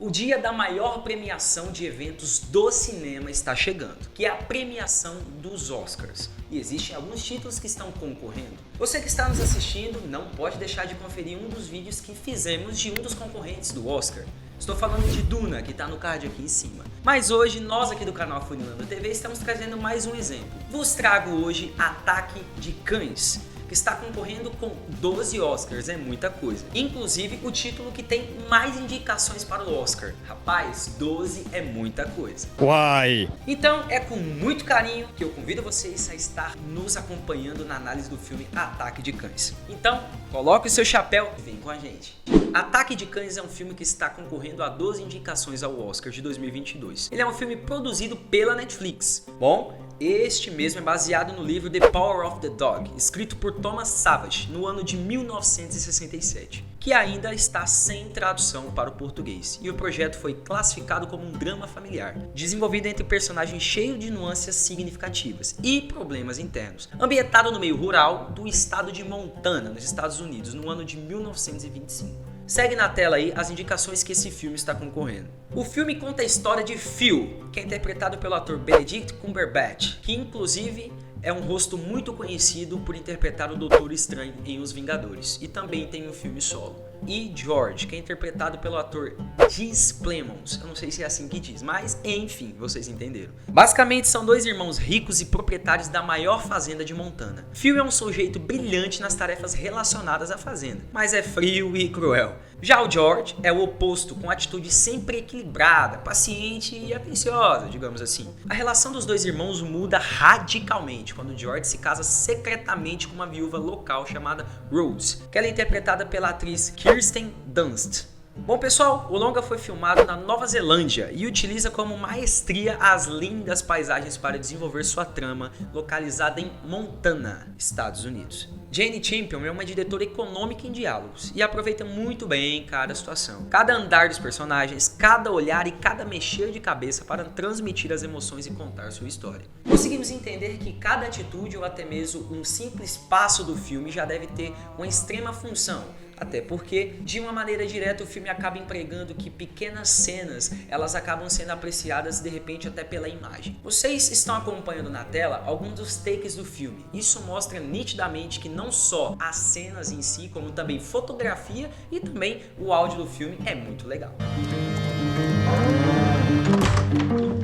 O dia da maior premiação de eventos do cinema está chegando, que é a premiação dos Oscars. E existem alguns títulos que estão concorrendo. Você que está nos assistindo não pode deixar de conferir um dos vídeos que fizemos de um dos concorrentes do Oscar. Estou falando de Duna, que está no card aqui em cima. Mas hoje, nós aqui do canal Afunilando TV estamos trazendo mais um exemplo. Vos trago hoje Ataque de Cães, que está concorrendo com 12 Oscars, é muita coisa. Inclusive o título que tem mais indicações para o Oscar. Rapaz, 12 é muita coisa. Uai! Então é com muito carinho que eu convido vocês a estar nos acompanhando na análise do filme Ataque de Cães. Então, coloque o seu chapéu e vem com a gente. Ataque de Cães é um filme que está concorrendo a 12 indicações ao Oscar de 2022. Ele é um filme produzido pela Netflix. Bom, este mesmo é baseado no livro The Power of the Dog, escrito por Thomas Savage no ano de 1967, que ainda está sem tradução para o português, e o projeto foi classificado como um drama familiar, desenvolvido entre personagens cheios de nuances significativas e problemas internos, ambientado no meio rural do estado de Montana, nos Estados Unidos, no ano de 1925. Segue na tela aí as indicações que esse filme está concorrendo. O filme conta a história de Phil, que é interpretado pelo ator Benedict Cumberbatch, que inclusive é um rosto muito conhecido por interpretar o Doutor Estranho em Os Vingadores, e também tem um filme solo. E George, que é interpretado pelo ator Jesse Plemons, eu não sei se é assim que diz, mas enfim, vocês entenderam. Basicamente são dois irmãos ricos e proprietários da maior fazenda de Montana. Phil é um sujeito brilhante nas tarefas relacionadas à fazenda, mas é frio e cruel. Já o George é o oposto, com atitude sempre equilibrada, paciente e atenciosa, digamos assim. A relação dos dois irmãos muda radicalmente quando George se casa secretamente com uma viúva local chamada Rose, que ela é interpretada pela atriz Kirsten Dunst. Bom pessoal, o longa foi filmado na Nova Zelândia e utiliza como maestria as lindas paisagens para desenvolver sua trama, localizada em Montana, Estados Unidos. Jane Campion é uma diretora econômica em diálogos e aproveita muito bem cada situação, cada andar dos personagens, cada olhar e cada mexer de cabeça para transmitir as emoções e contar sua história. Conseguimos entender que cada atitude ou até mesmo um simples passo do filme já deve ter uma extrema função. Até porque, de uma maneira direta, o filme acaba empregando que pequenas cenas, elas acabam sendo apreciadas de repente até pela imagem. Vocês estão acompanhando na tela alguns dos takes do filme. Isso mostra nitidamente que não só as cenas em si, como também fotografia e também o áudio do filme é muito legal.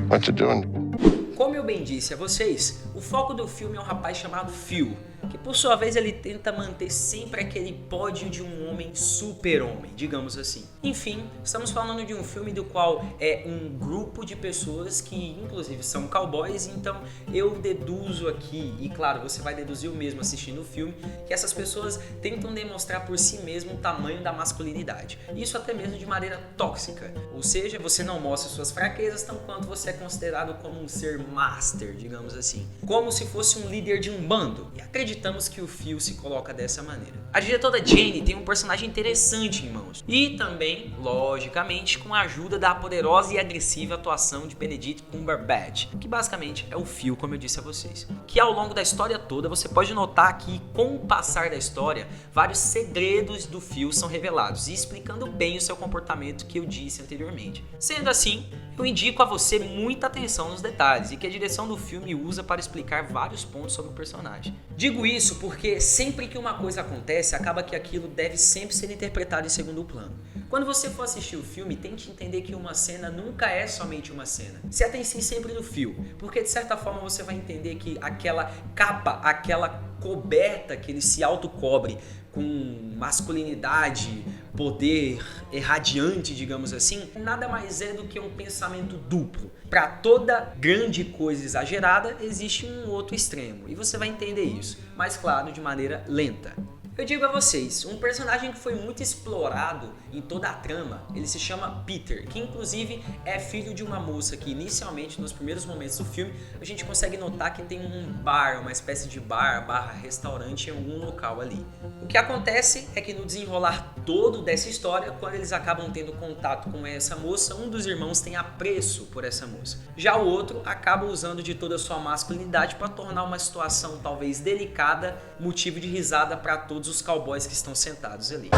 What you doing? Como eu bem disse a vocês, o foco do filme é um rapaz chamado Phil, que por sua vez ele tenta manter sempre aquele pódio de um homem super-homem, digamos assim. Enfim, estamos falando de um filme do qual é um grupo de pessoas que inclusive são cowboys, então eu deduzo aqui, e claro, você vai deduzir o mesmo assistindo o filme, que essas pessoas tentam demonstrar por si mesmo o tamanho da masculinidade. Isso até mesmo de maneira tóxica, ou seja, você não mostra suas fraquezas tanto quanto você é considerado como um ser master, digamos assim. Como se fosse um líder de um bando. E acreditamos que o Phil se coloca dessa maneira. A diretora Jane tem um personagem interessante em mãos. E também, logicamente, com a ajuda da poderosa e agressiva atuação de Benedict Cumberbatch, que basicamente é o Phil, como eu disse a vocês. Que ao longo da história toda, você pode notar que, com o passar da história, vários segredos do Phil são revelados e explicando bem o seu comportamento que eu disse anteriormente. Sendo assim, eu indico a você muita atenção nos detalhes e que a direção do filme usa para explicar vários pontos sobre o personagem. Digo isso porque sempre que uma coisa acontece, acaba que aquilo deve sempre ser interpretado em segundo plano. Quando você for assistir o filme, tente entender que uma cena nunca é somente uma cena. Se atencie sempre no fio, porque de certa forma você vai entender que aquela capa, aquela coberta que ele se autocobre com masculinidade, poder irradiante, digamos assim, nada mais é do que um pensamento duplo. Para toda grande coisa exagerada, existe um outro extremo, e você vai entender isso, mas claro, de maneira lenta. Eu digo a vocês, um personagem que foi muito explorado em toda a trama, ele se chama Peter, que inclusive é filho de uma moça que inicialmente, nos primeiros momentos do filme, a gente consegue notar que tem um bar, uma espécie de bar, barra restaurante em algum local ali. O que acontece é que no desenrolar todo dessa história, quando eles acabam tendo contato com essa moça, um dos irmãos tem apreço por essa moça. Já o outro acaba usando de toda a sua masculinidade para tornar uma situação talvez delicada, motivo de risada para todos os cowboys que estão sentados ali.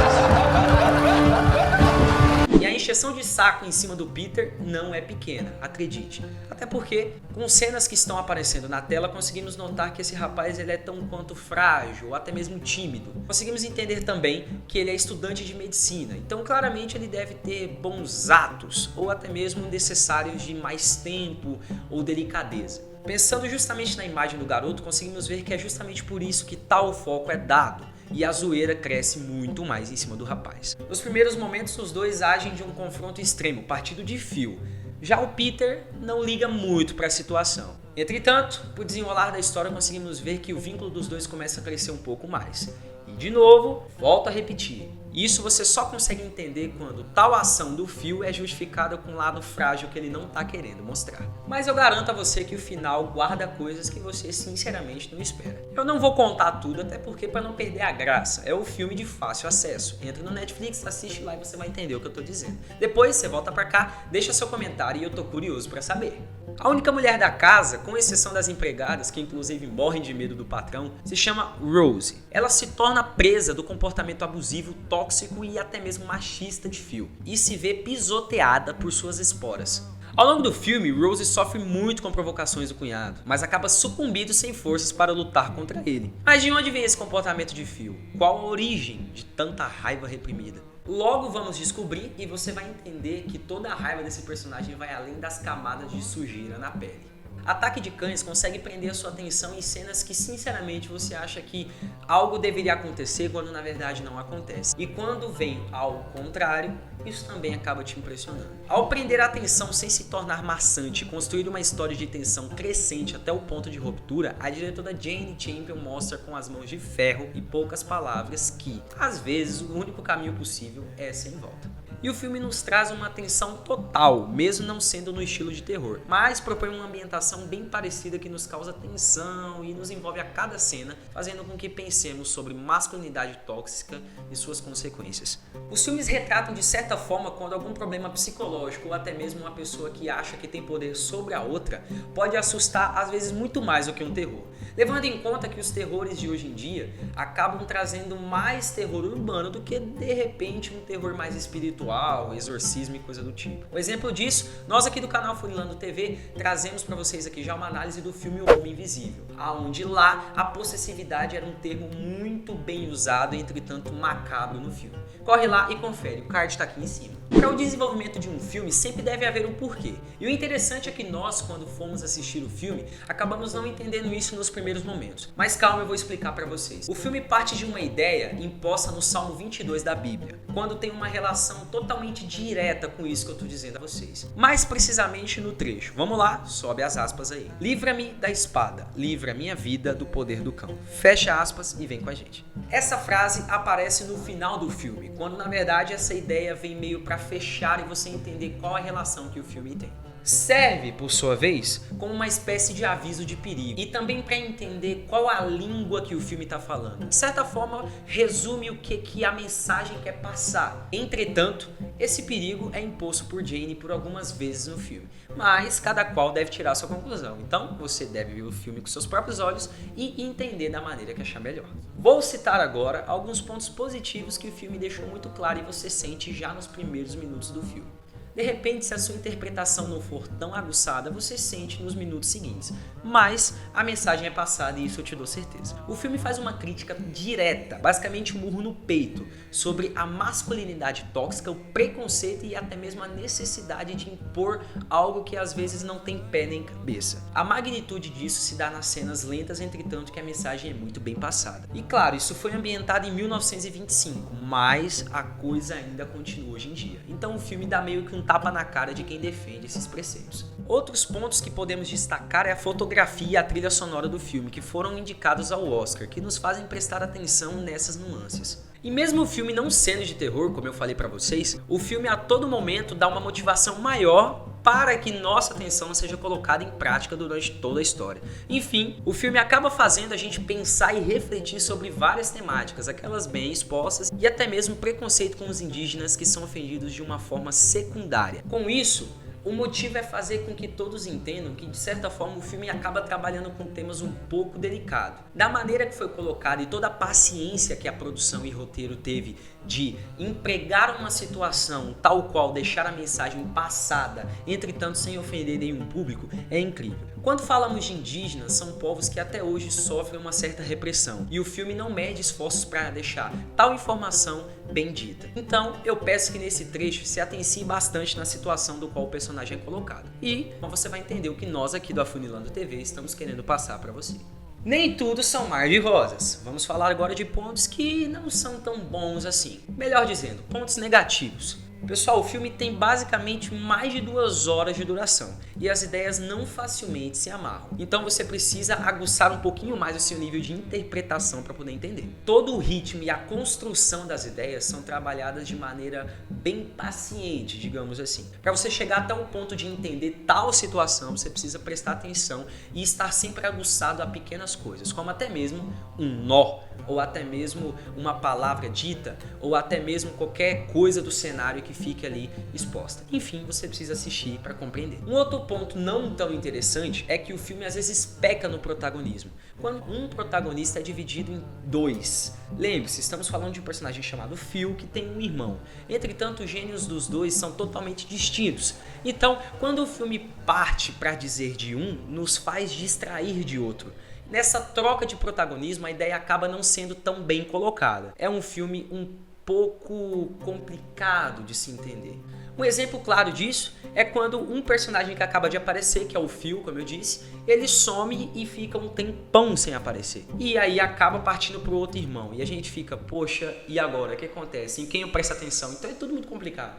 E a encheção de saco em cima do Peter não é pequena, acredite. Até porque, com cenas que estão aparecendo na tela, conseguimos notar que esse rapaz ele é tão quanto frágil, ou até mesmo tímido. Conseguimos entender também que ele é estudante de medicina, então claramente ele deve ter bons atos, ou até mesmo necessários de mais tempo ou delicadeza. Pensando justamente na imagem do garoto, conseguimos ver que é justamente por isso que tal foco é dado. E a zoeira cresce muito mais em cima do rapaz. Nos primeiros momentos, os dois agem de um confronto extremo, partido de fio. Já o Peter não liga muito para a situação. Entretanto, por desenrolar da história, conseguimos ver que o vínculo dos dois começa a crescer um pouco mais. E de novo, volto a repetir. Isso você só consegue entender quando tal ação do Phil é justificada com o lado frágil que ele não está querendo mostrar. Mas eu garanto a você que o final guarda coisas que você sinceramente não espera. Eu não vou contar tudo, até porque para não perder a graça, é um filme de fácil acesso. Entra no Netflix, assiste lá e você vai entender o que eu estou dizendo. Depois você volta para cá, deixa seu comentário e eu tô curioso para saber. A única mulher da casa, com exceção das empregadas, que inclusive morrem de medo do patrão, se chama Rose. Ela se torna presa do comportamento abusivo, tóxico e até mesmo machista de Phil, e se vê pisoteada por suas esporas. Ao longo do filme, Rose sofre muito com provocações do cunhado, mas acaba sucumbindo sem forças para lutar contra ele. Mas de onde vem esse comportamento de Phil? Qual a origem de tanta raiva reprimida? Logo vamos descobrir e você vai entender que toda a raiva desse personagem vai além das camadas de sujeira na pele. Ataque de Cães consegue prender a sua atenção em cenas que sinceramente você acha que algo deveria acontecer quando na verdade não acontece. E quando vem ao contrário, isso também acaba te impressionando. Ao prender a atenção sem se tornar maçante e construir uma história de tensão crescente até o ponto de ruptura, a diretora Jane Campion mostra com as mãos de ferro e poucas palavras que, às vezes, o único caminho possível é sem volta. E o filme nos traz uma tensão total, mesmo não sendo no estilo de terror, mas propõe uma ambientação bem parecida que nos causa tensão e nos envolve a cada cena, fazendo com que pensemos sobre masculinidade tóxica e suas consequências. Os filmes retratam de certa forma quando algum problema psicológico ou até mesmo uma pessoa que acha que tem poder sobre a outra pode assustar às vezes muito mais do que um terror. Levando em conta que os terrores de hoje em dia acabam trazendo mais terror urbano do que de repente um terror mais espiritual, exorcismo e coisa do tipo. Um exemplo disso, nós aqui do canal Furilando TV trazemos para vocês aqui já uma análise do filme O Homem Invisível, aonde lá a possessividade era um termo muito bem usado, entretanto macabro no filme. Corre lá e confere, o card está aqui em cima. Para o desenvolvimento de um filme sempre deve haver um porquê. E o interessante é que nós, quando fomos assistir o filme, acabamos não entendendo isso nos primeiros momentos. Mas calma, eu vou explicar para vocês. O filme parte de uma ideia imposta no Salmo 22 da Bíblia, quando tem uma relação totalmente direta com isso que eu estou dizendo a vocês. Mais precisamente no trecho. Vamos lá, sobe as aspas aí. Livra-me da espada, livra minha vida do poder do cão. Fecha aspas e vem com a gente. Essa frase aparece no final do filme, quando na verdade essa ideia vem meio para fechar e você entender qual a relação que o filme tem. Serve, por sua vez, como uma espécie de aviso de perigo e também para entender qual a língua que o filme está falando. De certa forma, resume o que a mensagem quer passar. Entretanto, esse perigo é imposto por Jane por algumas vezes no filme, mas cada qual deve tirar sua conclusão. Então, você deve ver o filme com seus próprios olhos e entender da maneira que achar melhor. Vou citar agora alguns pontos positivos que o filme deixou muito claro e você sente já nos primeiros minutos do filme. De repente, se a sua interpretação não for tão aguçada, você sente nos minutos seguintes. Mas a mensagem é passada e isso eu te dou certeza. O filme faz uma crítica direta, basicamente um murro no peito, sobre a masculinidade tóxica, o preconceito e até mesmo a necessidade de impor algo que às vezes não tem pé nem cabeça. A magnitude disso se dá nas cenas lentas, entretanto que a mensagem é muito bem passada. E claro, isso foi ambientado em 1925, mas a coisa ainda continua hoje em dia. Então o filme dá meio que um tapa na cara de quem defende esses preceitos. Outros pontos que podemos destacar é a fotografia e a trilha sonora do filme, que foram indicados ao Oscar, que nos fazem prestar atenção nessas nuances. E mesmo o filme não sendo de terror, como eu falei pra vocês, o filme a todo momento dá uma motivação maior para que nossa atenção seja colocada em prática durante toda a história. Enfim, o filme acaba fazendo a gente pensar e refletir sobre várias temáticas, aquelas bem expostas e até mesmo preconceito com os indígenas que são ofendidos de uma forma secundária. Com isso, O motivo é fazer com que todos entendam que, de certa forma, o filme acaba trabalhando com temas um pouco delicados. Da maneira que foi colocado e toda a paciência que a produção e roteiro teve de empregar uma situação tal qual deixar a mensagem passada, entretanto sem ofender nenhum público, é incrível. Quando falamos de indígenas, são povos que até hoje sofrem uma certa repressão e o filme não mede esforços para deixar tal informação bem dita. Então eu peço que nesse trecho se atencie bastante na situação do qual o personagem é colocado e você vai entender o que nós aqui do Afunilando TV estamos querendo passar para você. Nem tudo são mar de rosas. Vamos falar agora de pontos que não são tão bons assim. Melhor dizendo, pontos negativos. Pessoal, o filme tem basicamente mais de 2 horas de duração e as ideias não facilmente se amarram. Então você precisa aguçar um pouquinho mais o seu nível de interpretação para poder entender. Todo o ritmo e a construção das ideias são trabalhadas de maneira bem paciente, digamos assim. Para você chegar até o ponto de entender tal situação, você precisa prestar atenção e estar sempre aguçado a pequenas coisas, como até mesmo um nó, ou até mesmo uma palavra dita, ou até mesmo qualquer coisa do cenário que fique ali exposta. Enfim, você precisa assistir para compreender. Um outro ponto não tão interessante é que o filme às vezes peca no protagonismo, quando um protagonista é dividido em 2. Lembre-se, estamos falando de um personagem chamado Phil que tem um irmão. Entretanto, os gênios dos dois são totalmente distintos. Então, quando o filme parte para dizer de um, nos faz distrair de outro. Nessa troca de protagonismo, a ideia acaba não sendo tão bem colocada. É um filme um pouco complicado de se entender. Um exemplo claro disso é quando um personagem que acaba de aparecer, que é o Phil, como eu disse, ele some e fica um tempão sem aparecer. E aí acaba partindo para o outro irmão. E a gente fica, poxa, e agora? O que acontece? Em quem eu presto atenção? Então é tudo muito complicado.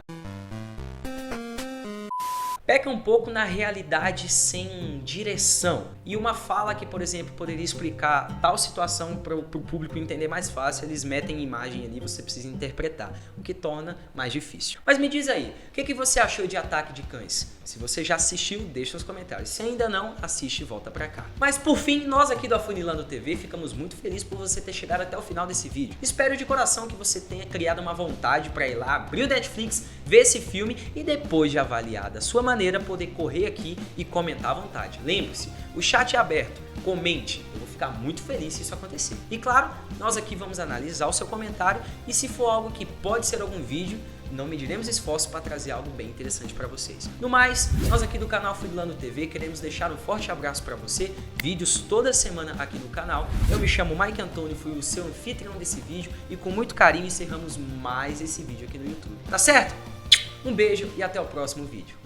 Peca um pouco na realidade sem direção. E uma fala que, por exemplo, poderia explicar tal situação para o público entender mais fácil, eles metem imagem ali, você precisa interpretar, o que torna mais difícil. Mas me diz aí, o que você achou de Ataque de Cães? Se você já assistiu, deixa nos comentários. Se ainda não, assiste e volta pra cá. Mas por fim, nós aqui do Afunilando TV ficamos muito felizes por você ter chegado até o final desse vídeo. Espero de coração que você tenha criado uma vontade para ir lá, abrir o Netflix, ver esse filme e depois de avaliar da sua maneira, poder correr aqui e comentar à vontade. Lembre-se, o chat é aberto, comente, eu vou ficar muito feliz se isso acontecer. E claro, nós aqui vamos analisar o seu comentário e se for algo que pode ser algum vídeo, não mediremos esforço para trazer algo bem interessante para vocês. No mais, nós aqui do canal Afunilando TV queremos deixar um forte abraço para você, vídeos toda semana aqui no canal. Eu me chamo Mike Antônio, fui o seu anfitrião desse vídeo e com muito carinho encerramos mais esse vídeo aqui no YouTube. Tá certo? Um beijo e até o próximo vídeo.